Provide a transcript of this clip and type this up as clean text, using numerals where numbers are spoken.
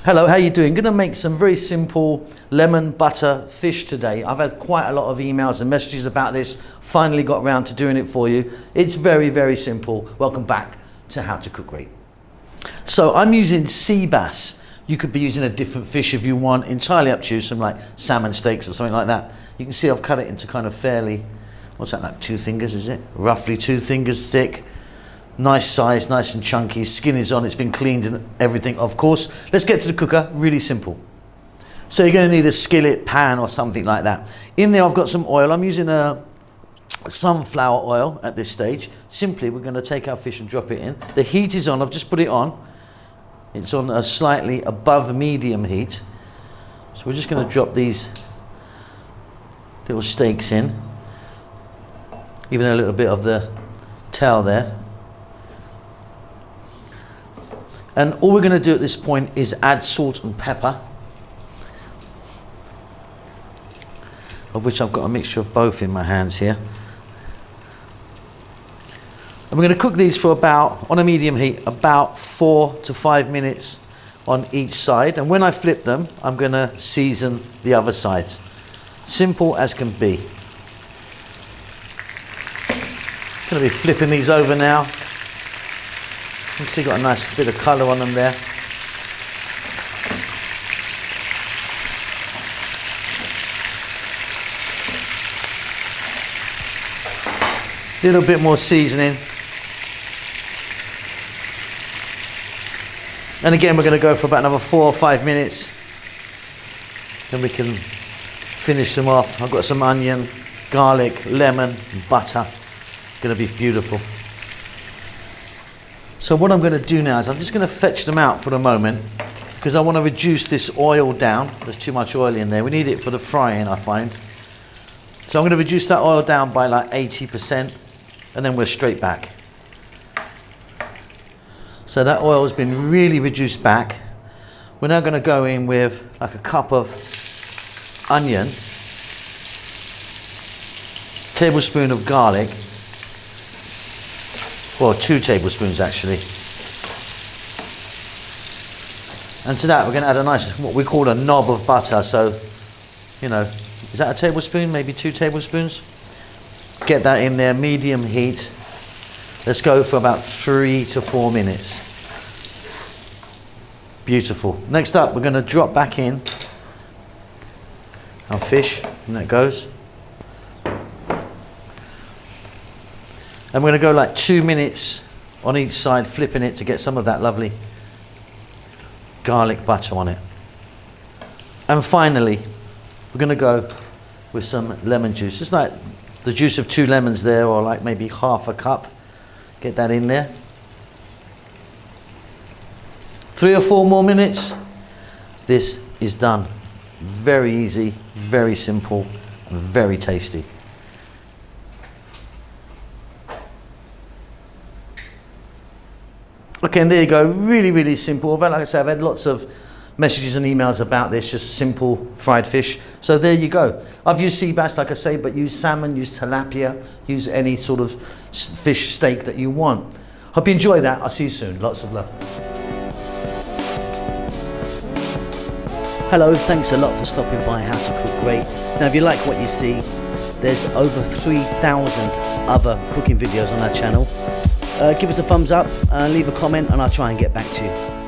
Hello, how you doing? Going to make some very simple lemon butter fish today. I've had quite a lot of emails and messages about this. Finally got around to doing it for you. It's very, very simple. Welcome back to How to Cook Great. So I'm using sea bass. You could be using a different fish if you want, entirely up to you, some like salmon steaks or something like that. You can see I've cut it into kind of fairly, what's that, like 2 fingers, is it? Roughly 2 fingers thick. Nice size, nice and chunky. Skin is on, it's been cleaned and everything, of course. Let's get to the cooker, really simple. So you're going to need a skillet, pan or something like that. In there I've got some oil. I'm using a sunflower oil at this stage. Simply we're going to take our fish and drop it in. The heat is on, I've just put it on. It's on a slightly above medium heat. So we're just going to drop these little steaks in. Even a little bit of the tail there. And all we're going to do at this point is add salt and pepper, of which I've got a mixture of both in my hands here. And we're going to cook these for about, on a medium heat, about 4 to 5 minutes on each side. And when I flip them, I'm going to season the other sides. Simple as can be. Going to be flipping these over now. You can see got a nice bit of colour on them there. Little bit more seasoning. And again, we're going to go for about another 4 or 5 minutes. Then we can finish them off. I've got some onion, garlic, lemon, and butter. Going to be beautiful. So what I'm going to do now is I'm just going to fetch them out for the moment because I want to reduce this oil down. There's too much oil in there. We need it for the frying, I find. So I'm going to reduce that oil down by like 80% and then we're straight back. So that oil has been really reduced back. We're now going to go in with like a cup of onion, tablespoon of garlic, well, 2 tablespoons actually. And to that we're going to add a nice, what we call a knob of butter. So, you know, is that a tablespoon? Maybe 2 tablespoons? Get that in there, medium heat. Let's go for about 3 to 4 minutes. Beautiful. Next up, we're going to drop back in our fish, and that goes. And we're going to go like 2 minutes on each side, flipping it to get some of that lovely garlic butter on it. And finally, we're going to go with some lemon juice. It's like the juice of 2 lemons there, or like maybe half a cup. Get that in there. 3 or 4 more minutes. This is done. Very easy, very simple, and very tasty. Okay, and there you go, really, really simple. Like I said, I've had lots of messages and emails about this, just simple fried fish. So there you go. I've used sea bass, like I say, but use salmon, use tilapia, use any sort of fish steak that you want. Hope you enjoy that. I'll see you soon. Lots of love. Hello, thanks a lot for stopping by How to Cook Great. Now, if you like what you see, there's over 3,000 other cooking videos on our channel. Give us a thumbs up, leave a comment, and I'll try and get back to you.